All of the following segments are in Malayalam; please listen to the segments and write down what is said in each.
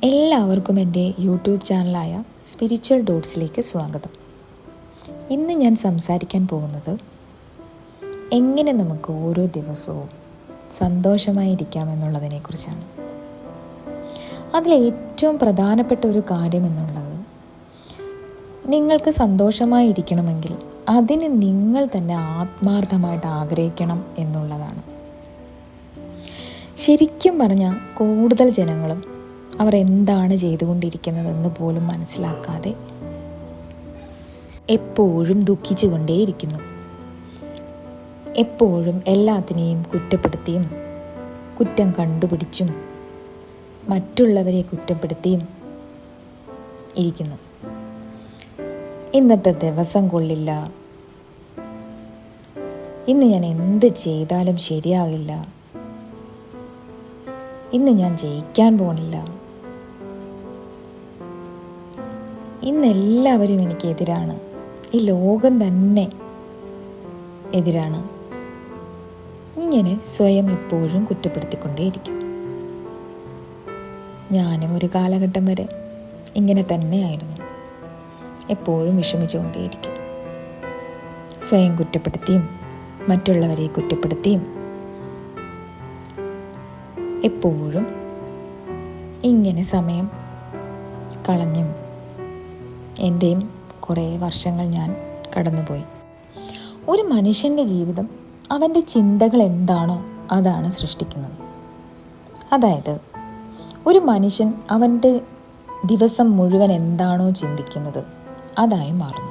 എല്ലാവർക്കും എൻ്റെ യൂട്യൂബ് ചാനലായ സ്പിരിച്വൽ ഡോട്ട്സിലേക്ക് സ്വാഗതം. ഇന്ന് ഞാൻ സംസാരിക്കാൻ പോകുന്നത് എങ്ങനെ നമുക്ക് ഓരോ ദിവസവും സന്തോഷമായിരിക്കാമെന്നുള്ളതിനെക്കുറിച്ചാണ്. അതിലേറ്റവും പ്രധാനപ്പെട്ട ഒരു കാര്യം എന്നുള്ളത്, നിങ്ങൾക്ക് സന്തോഷമായിരിക്കണമെങ്കിൽ അതിന് നിങ്ങൾ തന്നെ ആത്മാർത്ഥമായിട്ട് ആഗ്രഹിക്കണം എന്നുള്ളതാണ്. ശരിക്കും പറഞ്ഞാൽ കൂടുതൽ ജനങ്ങളും അവർ എന്താണ് ചെയ്തുകൊണ്ടിരിക്കുന്നതെന്ന് പോലും മനസ്സിലാക്കാതെ എപ്പോഴും ദുഃഖിച്ചു കൊണ്ടേയിരിക്കുന്നു. എപ്പോഴും എല്ലാത്തിനെയും കുറ്റപ്പെടുത്തിയും കുറ്റം കണ്ടുപിടിച്ചും മറ്റുള്ളവരെ കുറ്റപ്പെടുത്തിയും ഇരിക്കുന്നു. ഇന്നത്തെ ദിവസം കൊള്ളില്ല, ഇന്ന് ഞാൻ എന്ത് ചെയ്താലും ശരിയാകില്ല, ഇന്ന് ഞാൻ ജയിക്കാൻ പോണില്ല, ഇന്നെല്ലാവരും എനിക്കെതിരാണ്, ഈ ലോകം തന്നെ എതിരാണ്. ഇങ്ങനെ സ്വയം എപ്പോഴും കുറ്റപ്പെടുത്തിക്കൊണ്ടേയിരിക്കും. ഞാനും ഒരു കാലഘട്ടം വരെ ഇങ്ങനെ തന്നെയായിരുന്നു. എപ്പോഴും വിഷമിച്ചുകൊണ്ടേയിരിക്കും. സ്വയം കുറ്റപ്പെടുത്തിയും മറ്റുള്ളവരെ കുറ്റപ്പെടുത്തിയും എപ്പോഴും ഇങ്ങനെ സമയം കളഞ്ഞും എൻ്റെയും കുറേ വർഷങ്ങൾ ഞാൻ കടന്നുപോയി. ഒരു മനുഷ്യൻ്റെ ജീവിതം അവൻ്റെ ചിന്തകൾ എന്താണോ അതാണ് സൃഷ്ടിക്കുന്നത്. അതായത് ഒരു മനുഷ്യൻ അവൻ്റെ ദിവസം മുഴുവൻ എന്താണോ ചിന്തിക്കുന്നത് അതായി മാറുന്നു.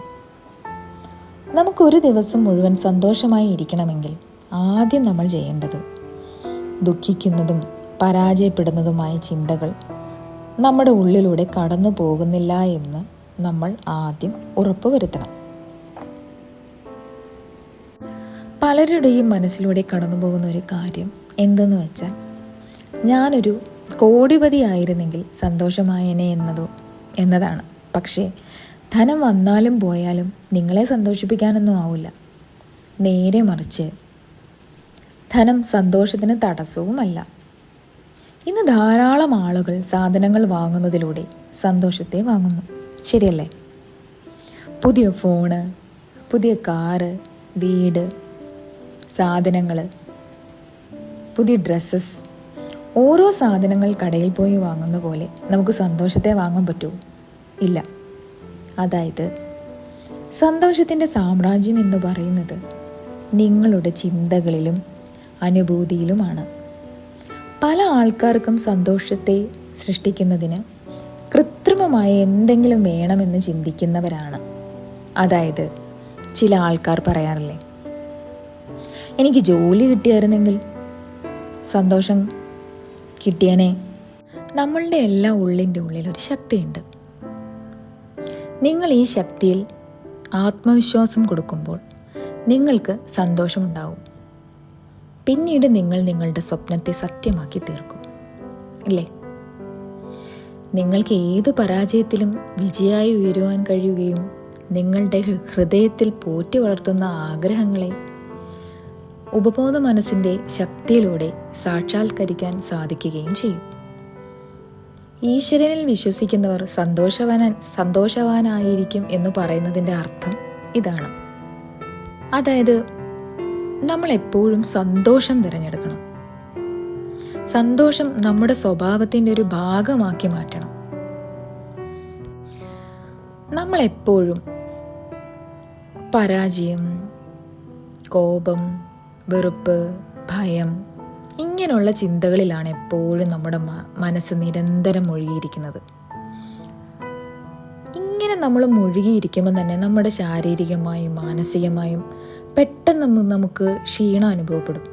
നമുക്കൊരു ദിവസം മുഴുവൻ സന്തോഷമായി ഇരിക്കണമെങ്കിൽ ആദ്യം നമ്മൾ ചെയ്യേണ്ടത് ദുഃഖിക്കുന്നതും പരാജയപ്പെടുന്നതുമായ ചിന്തകൾ നമ്മുടെ ഉള്ളിലൂടെ കടന്നു പോകുന്നില്ല എന്ന് നമ്മൾ ആദ്യം ഉറപ്പുവരുത്തണം. പലരുടെയും മനസ്സിലൂടെ കടന്നു പോകുന്ന ഒരു കാര്യം എന്തെന്ന് വെച്ചാൽ, ഞാനൊരു കോടിപതി ആയിരുന്നെങ്കിൽ സന്തോഷമായേനെ എന്നതാണ്. പക്ഷേ ധനം വന്നാലും പോയാലും നിങ്ങളെ സന്തോഷിപ്പിക്കാനൊന്നും ആവില്ല. നേരെ മറിച്ച് ധനം സന്തോഷത്തിന് തടസ്സവുമല്ല. ഇന്ന് ധാരാളം ആളുകൾ സാധനങ്ങൾ വാങ്ങുന്നതിലൂടെ സന്തോഷത്തെ വാങ്ങുന്നു, ശരിയല്ലേ? പുതിയ ഫോണ്, പുതിയ കാറ്, വീട്, സാധനങ്ങൾ, പുതിയ ഡ്രസ്സസ്. ഓരോ സാധനങ്ങൾ കടയിൽ പോയി വാങ്ങുന്ന പോലെ നമുക്ക് സന്തോഷത്തെ വാങ്ങാൻ പറ്റുമോ? ഇല്ല. അതായത് സന്തോഷത്തിൻ്റെ സാമ്രാജ്യം എന്ന് പറയുന്നത് നിങ്ങളുടെ ചിന്തകളിലും അനുഭൂതിയിലുമാണ്. പല ആൾക്കാർക്കും സന്തോഷത്തെ സൃഷ്ടിക്കുന്നതിന് കൃത്രിമമായ എന്തെങ്കിലും വേണമെന്ന് ചിന്തിക്കുന്നവരാണ്. അതായത് ചില ആൾക്കാർ പറയാറില്ലേ, എനിക്ക് ജോലി കിട്ടിയായിരുന്നെങ്കിൽ സന്തോഷം കിട്ടിയനെ. നമ്മളുടെ എല്ലാ ഉള്ളിൻ്റെ ഉള്ളിൽ ഒരു ശക്തിയുണ്ട്. നിങ്ങൾ ഈ ശക്തിയിൽ ആത്മവിശ്വാസം കൊടുക്കുമ്പോൾ നിങ്ങൾക്ക് സന്തോഷമുണ്ടാവും. പിന്നീട് നിങ്ങൾ നിങ്ങളുടെ സ്വപ്നത്തെ സത്യമാക്കി തീർക്കും, ഇല്ലേ? നിങ്ങൾക്ക് ഏത് പരാജയത്തിലും വിജയമായി ഉയരുവാൻ കഴിയുകയും നിങ്ങളുടെ ഹൃദയത്തിൽ പോറ്റി വളർത്തുന്ന ആഗ്രഹങ്ങളെ ഉപബോധ മനസ്സിൻ്റെ ശക്തിയിലൂടെ സാക്ഷാത്കരിക്കാൻ സാധിക്കുകയും ചെയ്യും. ഈശ്വരനിൽ വിശ്വസിക്കുന്നവർ സന്തോഷവാനായിരിക്കും എന്ന് പറയുന്നതിൻ്റെ അർത്ഥം ഇതാണ്. അതായത് നമ്മൾ എപ്പോഴും സന്തോഷം തിരഞ്ഞെടുക്കണം. സന്തോഷം നമ്മുടെ സ്വഭാവത്തിൻ്റെ ഒരു ഭാഗമാക്കി മാറ്റണം. നമ്മളെപ്പോഴും പരാജയം, കോപം, വെറുപ്പ്, ഭയം ഇങ്ങനെയുള്ള ചിന്തകളിലാണ് എപ്പോഴും നമ്മുടെ മനസ്സ് നിരന്തരം മുഴുകിയിരിക്കുന്നത്. ഇങ്ങനെ നമ്മൾ മുഴുകിയിരിക്കുമ്പോൾ തന്നെ നമ്മുടെ ശാരീരികമായും മാനസികമായും പെട്ടെന്ന് നമുക്ക് ക്ഷീണം അനുഭവപ്പെടും.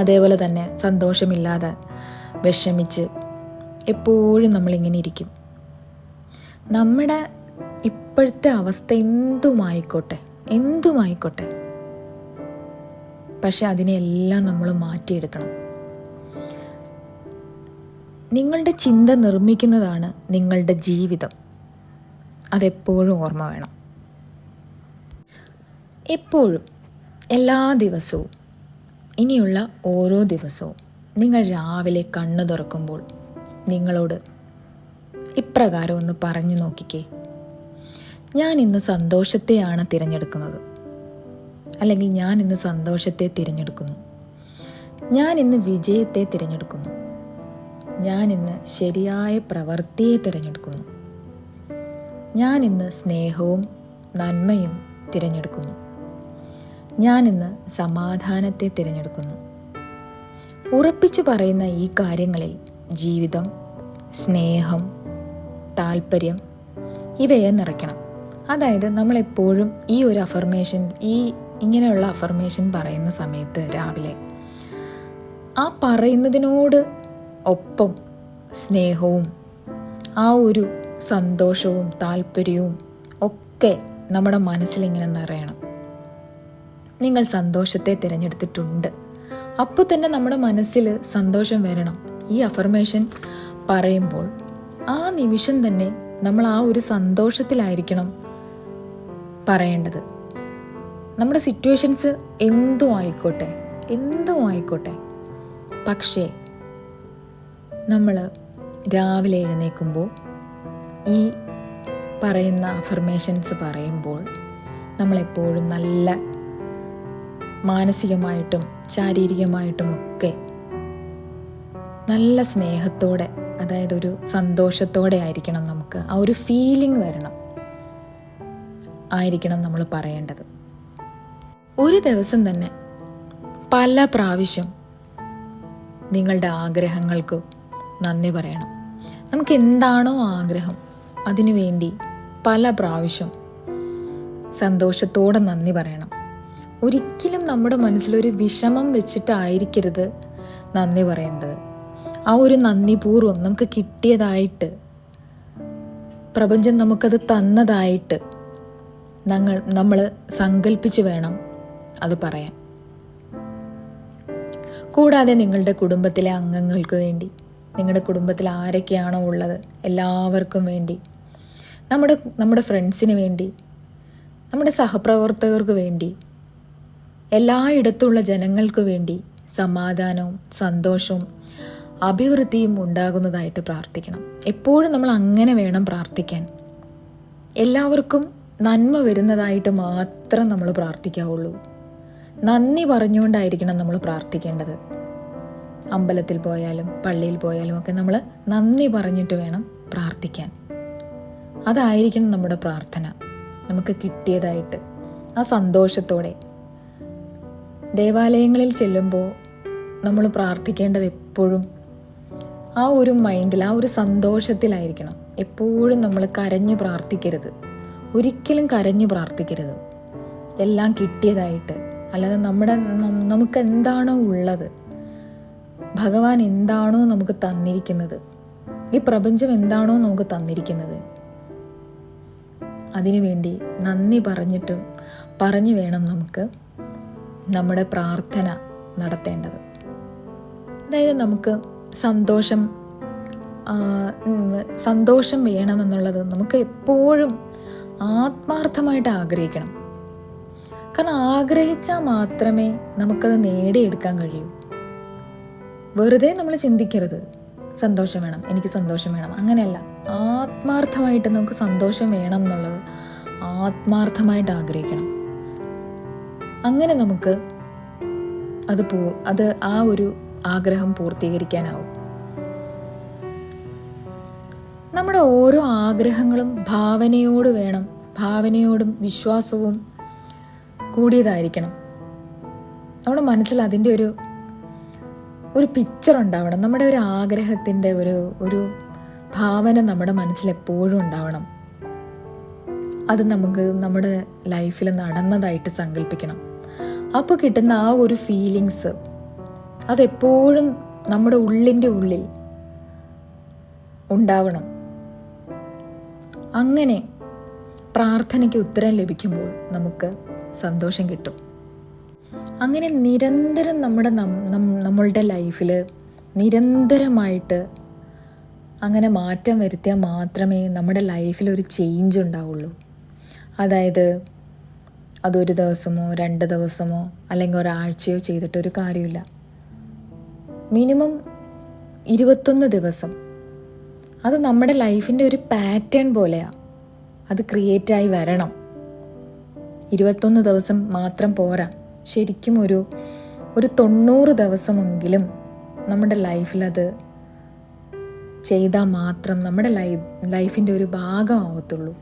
അതേപോലെ തന്നെ സന്തോഷമില്ലാതെ വിഷമിച്ച് എപ്പോഴും നമ്മളിങ്ങനെ ഇരിക്കും. നമ്മുടെ ഇപ്പോഴത്തെ അവസ്ഥ എന്തുമായിക്കോട്ടെ, പക്ഷെ അതിനെല്ലാം നമ്മൾ മാറ്റിയെടുക്കണം. നിങ്ങളുടെ ചിന്ത നിർമ്മിക്കുന്നതാണ് നിങ്ങളുടെ ജീവിതം. അതെപ്പോഴും ഓർമ്മ വേണം. എപ്പോഴും എല്ലാ ദിവസവും ഇനിയുള്ള ഓരോ ദിവസവും നിങ്ങൾ രാവിലെ കണ്ണു തുറക്കുമ്പോൾ നിങ്ങളോട് ഇപ്രകാരം ഒന്ന് പറഞ്ഞു നോക്കിക്കേ: ഞാൻ ഇന്ന് സന്തോഷത്തെയാണ് തിരഞ്ഞെടുക്കുന്നത്, അല്ലെങ്കിൽ ഞാൻ ഇന്ന് സന്തോഷത്തെ തിരഞ്ഞെടുക്കുന്നു, ഞാൻ ഇന്ന് വിജയത്തെ തിരഞ്ഞെടുക്കുന്നു, ഞാൻ ഇന്ന് ശരിയായ പ്രവൃത്തിയെ തിരഞ്ഞെടുക്കുന്നു, ഞാൻ ഇന്ന് സ്നേഹവും നന്മയും തിരഞ്ഞെടുക്കുന്നു, ഞാൻ ഇന്ന് സമാധാനത്തെ തിരഞ്ഞെടുക്കുന്നു. ഉറപ്പിച്ചു പറയുന്ന ഈ കാര്യങ്ങളിൽ ജീവിതം, സ്നേഹം, താല്പര്യം ഇവയെ നിറയ്ക്കണം. അതായത് നമ്മളെപ്പോഴും ഈ ഒരു അഫർമേഷൻ, ഇങ്ങനെയുള്ള അഫർമേഷൻ പറയുന്ന സമയത്ത് രാവിലെ ആ പറയുന്നതിനോട് ഒപ്പം സ്നേഹവും ആ ഒരു സന്തോഷവും താല്പര്യവും ഒക്കെ നമ്മുടെ മനസ്സിലിങ്ങനെ നിറയണം. നിങ്ങൾ സന്തോഷത്തെ തിരഞ്ഞെടുത്തിട്ടുണ്ട്, അപ്പോൾ തന്നെ നമ്മുടെ മനസ്സിൽ സന്തോഷം വരണം. ഈ അഫർമേഷൻ പറയുമ്പോൾ ആ നിമിഷം തന്നെ നമ്മൾ ആ ഒരു സന്തോഷത്തിലായിരിക്കണം പറയേണ്ടത്. നമ്മുടെ സിറ്റുവേഷൻസ് എന്തും ആയിക്കോട്ടെ, പക്ഷേ നമ്മൾ രാവിലെ എഴുന്നേൽക്കുമ്പോൾ ഈ പറയുന്ന അഫർമേഷൻസ് പറയുമ്പോൾ നമ്മളെപ്പോഴും നല്ല മാനസികമായിട്ടും ശാരീരികമായിട്ടും ഒക്കെ നല്ല സ്നേഹത്തോടെ, അതായത് ഒരു സന്തോഷത്തോടെ ആയിരിക്കണം നമുക്ക് ആ ഒരു ഫീലിംഗ് ആയിരിക്കണം നമ്മൾ പറയേണ്ടത്. ഒരു ദിവസം തന്നെ പല പ്രാവശ്യം നിങ്ങളുടെ ആഗ്രഹങ്ങൾക്ക് നന്ദി പറയണം. നമുക്ക് എന്താണോ ആഗ്രഹം അതിനുവേണ്ടി പല പ്രാവശ്യം സന്തോഷത്തോടെ നന്ദി പറയണം. ഒരിക്കലും നമ്മുടെ മനസ്സിലൊരു വിഷമം വെച്ചിട്ടായിരിക്കരുത് നന്ദി പറയേണ്ടത്. ആ ഒരു നന്ദിപൂർവ്വം നമുക്ക് കിട്ടിയതായിട്ട്, പ്രപഞ്ചം നമുക്കത് തന്നതായിട്ട് നമ്മൾ സങ്കല്പിച്ച് വേണം അത് പറയാൻ. കൂടാതെ നിങ്ങളുടെ കുടുംബത്തിലെ അംഗങ്ങൾക്ക് വേണ്ടി, നിങ്ങളുടെ കുടുംബത്തിൽ ആരൊക്കെയാണോ ഉള്ളത് എല്ലാവർക്കും വേണ്ടി, നമ്മുടെ ഫ്രണ്ട്സിന് വേണ്ടി, നമ്മുടെ സഹപ്രവർത്തകർക്ക് വേണ്ടി, എല്ലായിടത്തുള്ള ജനങ്ങൾക്ക് വേണ്ടി സമാധാനവും സന്തോഷവും അഭിവൃദ്ധിയും ഉണ്ടാകുന്നതായിട്ട് പ്രാർത്ഥിക്കണം. എപ്പോഴും നമ്മൾ അങ്ങനെ വേണം പ്രാർത്ഥിക്കാൻ. എല്ലാവർക്കും നന്മ വരുന്നതായിട്ട് മാത്രം നമ്മൾ പ്രാർത്ഥിക്കാവുള്ളൂ. നന്ദി പറഞ്ഞുകൊണ്ടായിരിക്കണം നമ്മൾ പ്രാർത്ഥിക്കേണ്ടത്. അമ്പലത്തിൽ പോയാലും പള്ളിയിൽ പോയാലും ഒക്കെ നമ്മൾ നന്ദി പറഞ്ഞിട്ട് വേണം പ്രാർത്ഥിക്കാൻ. അതായിരിക്കണം നമ്മുടെ പ്രാർത്ഥന. നമുക്ക് കിട്ടിയതായിട്ട് ആ സന്തോഷത്തോടെ ദേവാലയങ്ങളിൽ ചെല്ലുമ്പോൾ നമ്മൾ പ്രാർത്ഥിക്കേണ്ടത് എപ്പോഴും ആ ഒരു മൈൻഡിൽ, ആ ഒരു സന്തോഷത്തിലായിരിക്കണം. എപ്പോഴും നമ്മൾ കരഞ്ഞ് പ്രാർത്ഥിക്കരുത്, ഒരിക്കലും കരഞ്ഞ് പ്രാർത്ഥിക്കരുത്. എല്ലാം കിട്ടിയതായിട്ട്, അല്ലാതെ നമുക്ക് എന്താണോ ഉള്ളത്, ഭഗവാൻ എന്താണോ നമുക്ക് തന്നിരിക്കുന്നത്, ഈ പ്രപഞ്ചം എന്താണോ നമുക്ക് തന്നിരിക്കുന്നത്, അതിനുവേണ്ടി നന്ദി പറഞ്ഞു വേണം നമുക്ക് നമ്മുടെ പ്രാർത്ഥന നടത്തേണ്ടത്. അതായത് നമുക്ക് സന്തോഷം വേണമെന്നുള്ളത് നമുക്ക് എപ്പോഴും ആത്മാർത്ഥമായിട്ട് ആഗ്രഹിക്കണം. കാരണം ആഗ്രഹിച്ചാൽ മാത്രമേ നമുക്കത് നേടിയെടുക്കാൻ കഴിയൂ. വെറുതെ നമ്മൾ ചിന്തിക്കരുത് സന്തോഷം വേണം, എനിക്ക് സന്തോഷം വേണം, അങ്ങനെയല്ല. ആത്മാർത്ഥമായിട്ട് നമുക്ക് സന്തോഷം വേണം എന്നുള്ളത് ആത്മാർത്ഥമായിട്ട് ആഗ്രഹിക്കണം. അങ്ങനെ നമുക്ക് അത് ആ ഒരു ആഗ്രഹം പൂർത്തീകരിക്കാനാവും. നമ്മുടെ ഓരോ ആഗ്രഹങ്ങളും ഭാവനയോടും വിശ്വാസവും കൂടിയതായിരിക്കണം. നമ്മുടെ മനസ്സിൽ അതിൻ്റെ ഒരു പിക്ചർ ഉണ്ടാവണം. നമ്മുടെ ഒരു ആഗ്രഹത്തിൻ്റെ ഒരു ഭാവന നമ്മുടെ മനസ്സിൽ എപ്പോഴും ഉണ്ടാവണം. അത് നമുക്ക് നമ്മുടെ ലൈഫിൽ നടന്നതായിട്ട് സങ്കല്പിക്കണം. അപ്പോൾ കിട്ടുന്ന ആ ഒരു ഫീലിങ്സ് അതെപ്പോഴും നമ്മുടെ ഉള്ളിൻ്റെ ഉള്ളിൽ ഉണ്ടാവണം. അങ്ങനെ പ്രാർത്ഥനയ്ക്ക് ഉത്തരം ലഭിക്കുമ്പോൾ നമുക്ക് സന്തോഷം കിട്ടും. അങ്ങനെ നിരന്തരം നമ്മളുടെ ലൈഫിൽ നിരന്തരമായിട്ട് അങ്ങനെ മാറ്റം വരുത്തിയാൽ മാത്രമേ നമ്മുടെ ലൈഫിൽ ഒരു ചേഞ്ച് ഉണ്ടാവുള്ളൂ. അതായത് അതൊരു ദിവസമോ 2 ദിവസമോ അല്ലെങ്കിൽ ഒരാഴ്ചയോ ചെയ്തിട്ടൊരു കാര്യമില്ല. മിനിമം 21 ദിവസം. അത് നമ്മുടെ ലൈഫിൻ്റെ ഒരു പാറ്റേൺ പോലെയാണ്. അത് ക്രിയേറ്റായി വരണം. 21 ദിവസം മാത്രം പോരാ. ശരിക്കും ഒരു 90 ദിവസമെങ്കിലും നമ്മുടെ ലൈഫിലത് ചെയ്താൽ മാത്രം നമ്മുടെ ലൈഫിൻ്റെ ഒരു ഭാഗമാവത്തുള്ളൂ.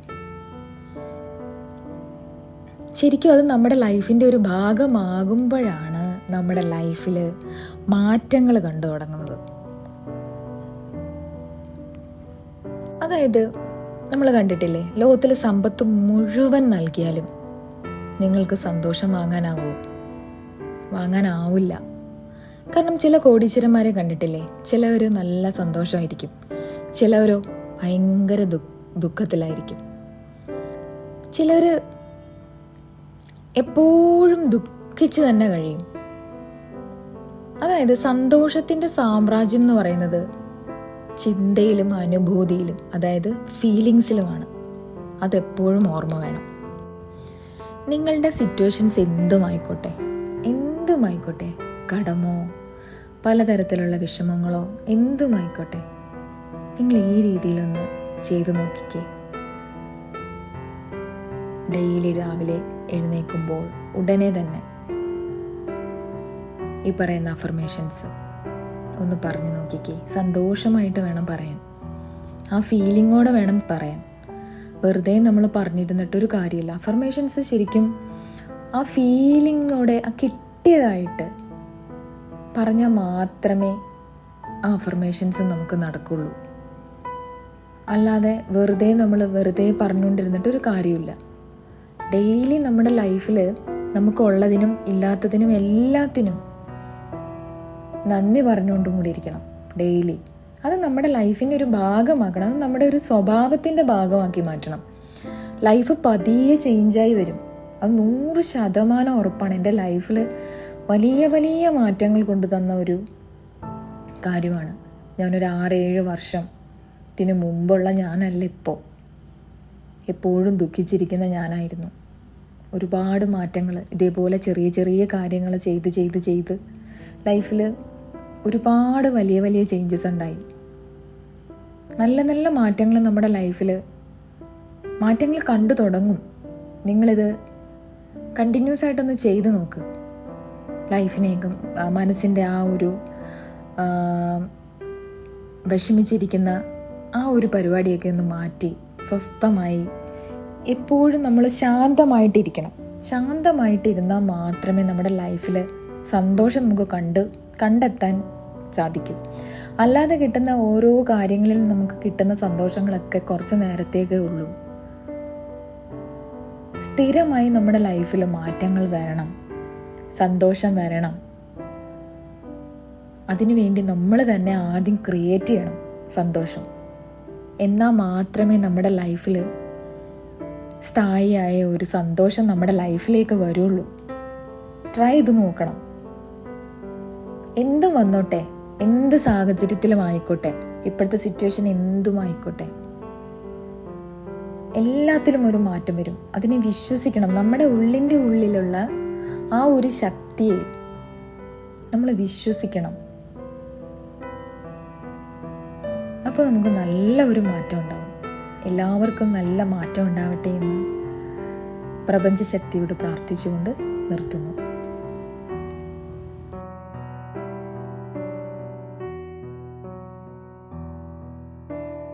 ശരിക്കും അത് നമ്മുടെ ലൈഫിൻ്റെ ഒരു ഭാഗമാകുമ്പോഴാണ് നമ്മുടെ ലൈഫിൽ മാറ്റങ്ങൾ കണ്ടു തുടങ്ങുന്നത്. അതായത് നമ്മൾ കണ്ടിട്ടില്ലേ, ലോകത്തിൽ സമ്പത്ത് മുഴുവൻ നൽകിയാലും നിങ്ങൾക്ക് സന്തോഷം വാങ്ങാനാവില്ല. കാരണം ചില കോടീശ്വരന്മാരെ കണ്ടിട്ടില്ലേ, ചിലവർ നല്ല സന്തോഷമായിരിക്കും, ചിലവരോ ഭയങ്കര ദുഃഖത്തിലായിരിക്കും, ചിലവർ എപ്പോഴും ദുഃഖിച്ച് തന്നെ കഴിയും. അതായത് സന്തോഷത്തിൻ്റെ സാമ്രാജ്യം എന്ന് പറയുന്നത് ചിന്തയിലും അനുഭൂതിയിലും, അതായത് ഫീലിങ്സിലുമാണ്. അതെപ്പോഴും ഓർമ്മ വേണം. നിങ്ങളുടെ സിറ്റുവേഷൻസ് എന്തുമായിക്കോട്ടെ, കടമോ പലതരത്തിലുള്ള വിഷമങ്ങളോ എന്തുമായിക്കോട്ടെ, നിങ്ങൾ ഈ രീതിയിലൊന്ന് ചെയ്തു നോക്കിക്കേ. ഡെയിലി രാവിലെ എഴുന്നേൽക്കുമ്പോൾ ഉടനെ തന്നെ ഈ പറയുന്ന അഫർമേഷൻസ് ഒന്ന് പറഞ്ഞു നോക്കിക്കേ. സന്തോഷമായിട്ട് വേണം പറയാൻ, ആ ഫീലിങ്ങോടെ വേണം പറയാൻ. വെറുതെ നമ്മൾ പറഞ്ഞിരുന്നിട്ടൊരു കാര്യമില്ല. അഫർമേഷൻസ് ശരിക്കും ആ ഫീലിങ്ങോടെ, ആ കിട്ടിയതായിട്ട് പറഞ്ഞാൽ മാത്രമേ ആ അഫർമേഷൻസ് നമുക്ക് നടക്കുള്ളൂ. അല്ലാതെ നമ്മൾ വെറുതെ പറഞ്ഞുകൊണ്ടിരുന്നിട്ടൊരു കാര്യമില്ല. ഡെയിലി നമ്മുടെ ലൈഫിൽ നമുക്കുള്ളതിനും ഇല്ലാത്തതിനും എല്ലാത്തിനും നന്ദി പറഞ്ഞുകൊണ്ടും കൂടി ഇരിക്കണം ഡെയിലി. അത് നമ്മുടെ ലൈഫിൻ്റെ ഒരു ഭാഗമാക്കണം. അത് നമ്മുടെ ഒരു സ്വഭാവത്തിൻ്റെ ഭാഗമാക്കി മാറ്റണം. ലൈഫ് പതിയെ ചേഞ്ചായി വരും. അത് 100% ഉറപ്പാണ്. എൻ്റെ ലൈഫിൽ വലിയ വലിയ മാറ്റങ്ങൾ കൊണ്ടുതന്ന ഒരു കാര്യമാണ്. ഞാനൊരു 6-7 വർഷത്തിന് മുമ്പുള്ള ഞാനല്ല ഇപ്പോൾ. എപ്പോഴും ദുഃഖിച്ചിരിക്കുന്ന ഞാനായിരുന്നു. ഒരുപാട് മാറ്റങ്ങൾ ഇതേപോലെ ചെറിയ ചെറിയ കാര്യങ്ങൾ ചെയ്ത് ലൈഫിൽ ഒരുപാട് വലിയ വലിയ ചേഞ്ചസ് ഉണ്ടായി. നല്ല നല്ല മാറ്റങ്ങൾ നമ്മുടെ ലൈഫിൽ മാറ്റങ്ങൾ കണ്ടു തുടങ്ങും. നിങ്ങളിത് കണ്ടിന്യൂസ് ആയിട്ടൊന്ന് ചെയ്ത് നോക്ക്. ലൈഫിനേക്കും മനസ്സിൻ്റെ ആ ഒരു വിഷമിച്ചിരിക്കുന്ന ആ ഒരു പരിപാടിയൊക്കെ ഒന്ന് മാറ്റി സ്വസ്ഥമായി എപ്പോഴും നമ്മൾ ശാന്തമായിട്ടിരുന്നാൽ മാത്രമേ നമ്മുടെ ലൈഫിൽ സന്തോഷം നമുക്ക് കണ്ടെത്താൻ സാധിക്കും. അല്ലാതെ കിട്ടുന്ന ഓരോ കാര്യങ്ങളിൽ നമുക്ക് കിട്ടുന്ന സന്തോഷങ്ങളൊക്കെ കുറച്ച് നേരത്തേക്കേ ഉള്ളൂ. സ്ഥിരമായി നമ്മുടെ ലൈഫിൽ മാറ്റങ്ങൾ വരണം, സന്തോഷം വരണം. അതിനുവേണ്ടി നമ്മൾ തന്നെ ആദ്യം ക്രിയേറ്റ് ചെയ്യണം സന്തോഷം. എന്നാൽ മാത്രമേ നമ്മുടെ ലൈഫിൽ സ്ഥായിയായ ഒരു സന്തോഷം നമ്മുടെ ലൈഫിലേക്ക് വരുള്ളൂ. ട്രൈ ചെയ്ത് നോക്കണം. എന്തും വന്നോട്ടെ, എന്ത് സാഹചര്യത്തിലും ആയിക്കോട്ടെ, ഇപ്പോഴത്തെ സിറ്റുവേഷൻ എന്തുമായിക്കോട്ടെ, എല്ലാത്തിലും ഒരു മാറ്റം വരും. അതിനെ വിശ്വസിക്കണം. നമ്മുടെ ഉള്ളിൻ്റെ ഉള്ളിലുള്ള ആ ഒരു ശക്തിയെ നമ്മൾ വിശ്വസിക്കണം. അപ്പോൾ നമുക്ക് നല്ല ഒരു മാറ്റം ഉണ്ടാവും. എല്ലാവർക്കും നല്ല മാറ്റം ഉണ്ടാവട്ടെ എന്ന് പ്രപഞ്ചശക്തിയോട് പ്രാർത്ഥിച്ചുകൊണ്ട് നിർത്തുന്നു.